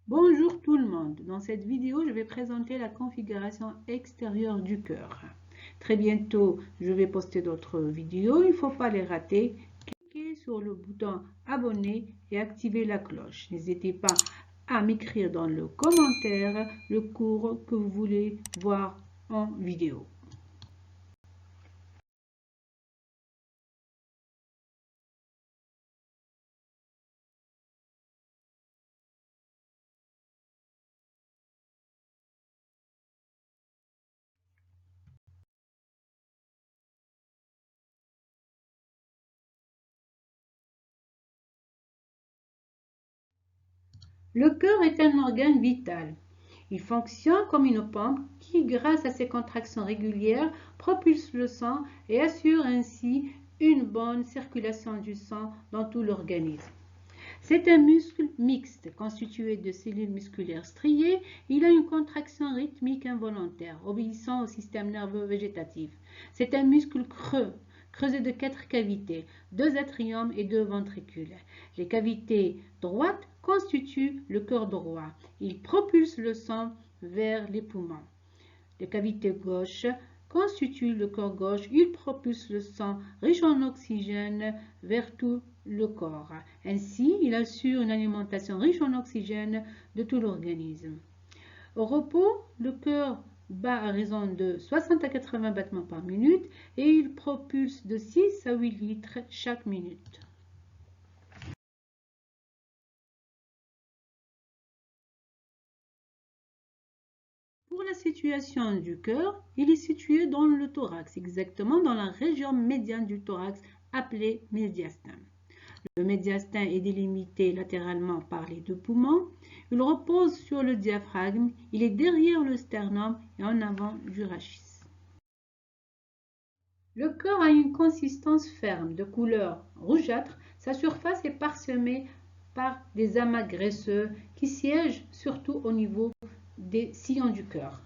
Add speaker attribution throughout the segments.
Speaker 1: Bonjour tout le monde, dans cette vidéo je vais présenter la configuration extérieure du cœur. Très bientôt je vais poster d'autres vidéos, il ne faut pas les rater. Cliquez sur le bouton abonner et activez la cloche. N'hésitez pas à m'écrire dans le commentaire le cours que vous voulez voir en vidéo. Le cœur est un organe vital. Il fonctionne comme une pompe qui, grâce à ses contractions régulières, propulse le sang et assure ainsi une bonne circulation du sang dans tout l'organisme. C'est un muscle mixte constitué de cellules musculaires striées. Il a une contraction rythmique involontaire, obéissant au système nerveux végétatif. C'est un muscle creux, creusé de 4 cavités, 2 atriums et 2 ventricules. Les cavités droites constituent le cœur droit. Il propulse le sang vers les poumons. Les cavités gauches constituent le cœur gauche. Il propulse le sang riche en oxygène vers tout le corps. Ainsi, il assure une alimentation riche en oxygène de tout l'organisme. Au repos, le cœur bat à raison de 60 à 80 battements par minute et il propulse de 6 à 8 litres chaque minute. Pour la situation du cœur, il est situé dans le thorax, exactement dans la région médiane du thorax appelée médiastin. Le médiastin est délimité latéralement par les deux poumons. Il repose sur le diaphragme. Il est derrière le sternum et en avant du rachis. Le cœur a une consistance ferme, de couleur rougeâtre. Sa surface est parsemée par des amas graisseux qui siègent surtout au niveau des sillons du cœur.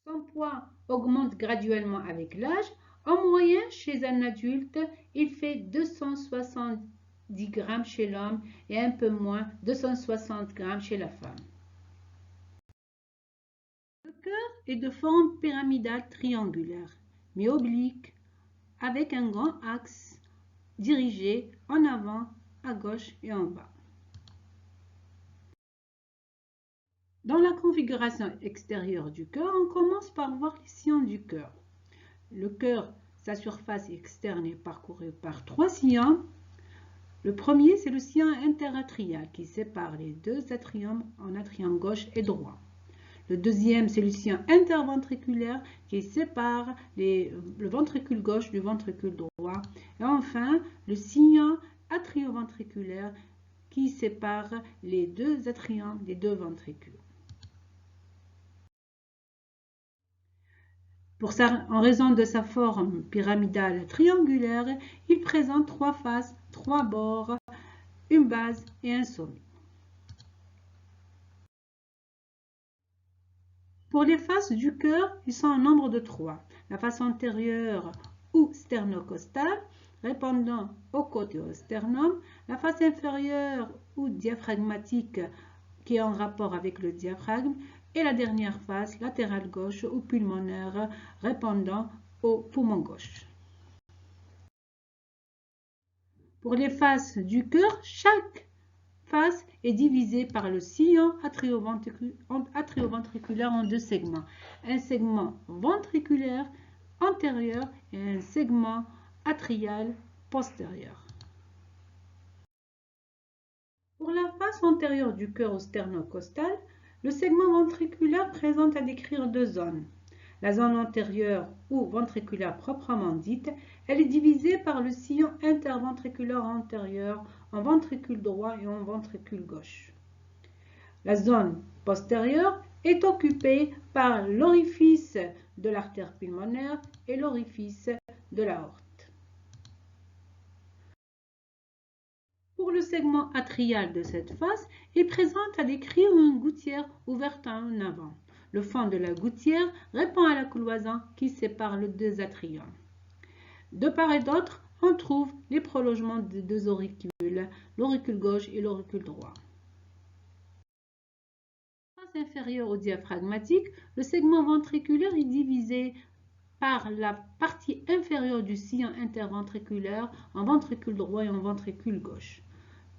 Speaker 1: Son poids augmente graduellement avec l'âge. En moyenne, chez un adulte, il fait 270 grammes chez l'homme et un peu moins, 260 grammes chez la femme. Le cœur est de forme pyramidale triangulaire, mais oblique, avec un grand axe dirigé en avant, à gauche et en bas. Dans la configuration extérieure du cœur, on commence par voir les sillons du cœur. Le cœur, sa surface externe est parcourue par 3 sillons. Le premier, c'est le sillon interatrial qui sépare les deux atriums en atrium gauche et droit. Le deuxième, c'est le sillon interventriculaire qui sépare le ventricule gauche du ventricule droit. Et enfin, le sillon atrioventriculaire qui sépare les deux atriums des deux ventricules. En raison de sa forme pyramidale triangulaire, il présente 3 faces, 3 bords, une base et un sommet. Pour les faces du cœur, ils sont au nombre de 3. La face antérieure ou sternocostale, répondant au côté au sternum. La face inférieure ou diaphragmatique, qui est en rapport avec le diaphragme. Et la dernière face, latérale gauche ou pulmonaire, répondant au poumon gauche. Pour les faces du cœur, chaque face est divisée par le sillon atrioventriculaire en 2 segments. Un segment ventriculaire antérieur et un segment atrial postérieur. Pour la face antérieure du cœur au sternocostal, le segment ventriculaire présente à décrire 2 zones. La zone antérieure ou ventriculaire proprement dite, elle est divisée par le sillon interventriculaire antérieur en ventricule droit et en ventricule gauche. La zone postérieure est occupée par l'orifice de l'artère pulmonaire et l'orifice de l'aorte. Pour le segment atrial de cette face, il présente à décrire une gouttière ouverte en avant. Le fond de la gouttière répond à la cloison qui sépare les deux atriums. De part et d'autre, on trouve les prolongements des 2 auricules, l'auricule gauche et l'auricule droit. face inférieure au diaphragmatique, le segment ventriculaire est divisé par la partie inférieure du sillon interventriculaire en ventricule droit et en ventricule gauche.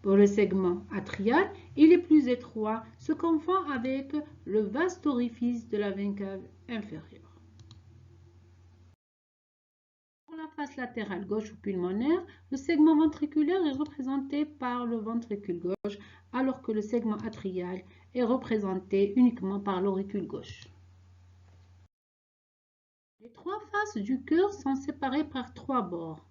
Speaker 1: Pour le segment atrial, il est plus étroit, se confond avec le vaste orifice de la veine cave inférieure. Pour la face latérale gauche ou pulmonaire, le segment ventriculaire est représenté par le ventricule gauche, alors que le segment atrial est représenté uniquement par l'auricule gauche. Les trois faces du cœur sont séparées par trois bords.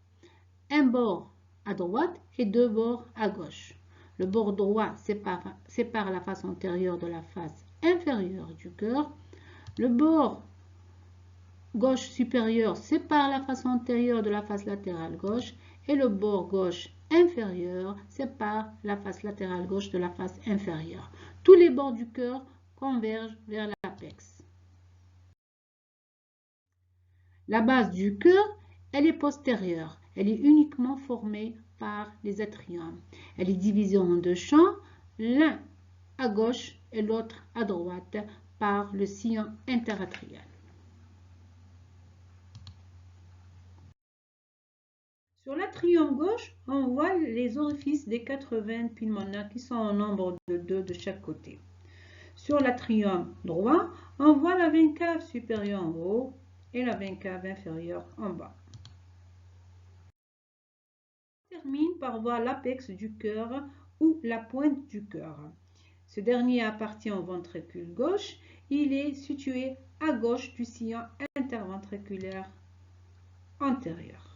Speaker 1: Un bord à droite et deux bords à gauche. Le bord droit sépare la face antérieure de la face inférieure du cœur. Le bord gauche supérieur sépare la face antérieure de la face latérale gauche et le bord gauche inférieur sépare la face latérale gauche de la face inférieure. Tous les bords du cœur convergent vers l'apex. La base du cœur, elle est postérieure. Elle est uniquement formée par les atriums. Elle est divisée en deux champs, l'un à gauche et l'autre à droite par le sillon interatrial. Sur l'atrium gauche, on voit les orifices des 4 veines pulmonaires qui sont au nombre de 2 de chaque côté. Sur l'atrium droit, on voit la veine cave supérieure en haut et la veine cave inférieure en bas. On termine par voir l'apex du cœur ou la pointe du cœur. Ce dernier appartient au ventricule gauche. Il est situé à gauche du sillon interventriculaire antérieur.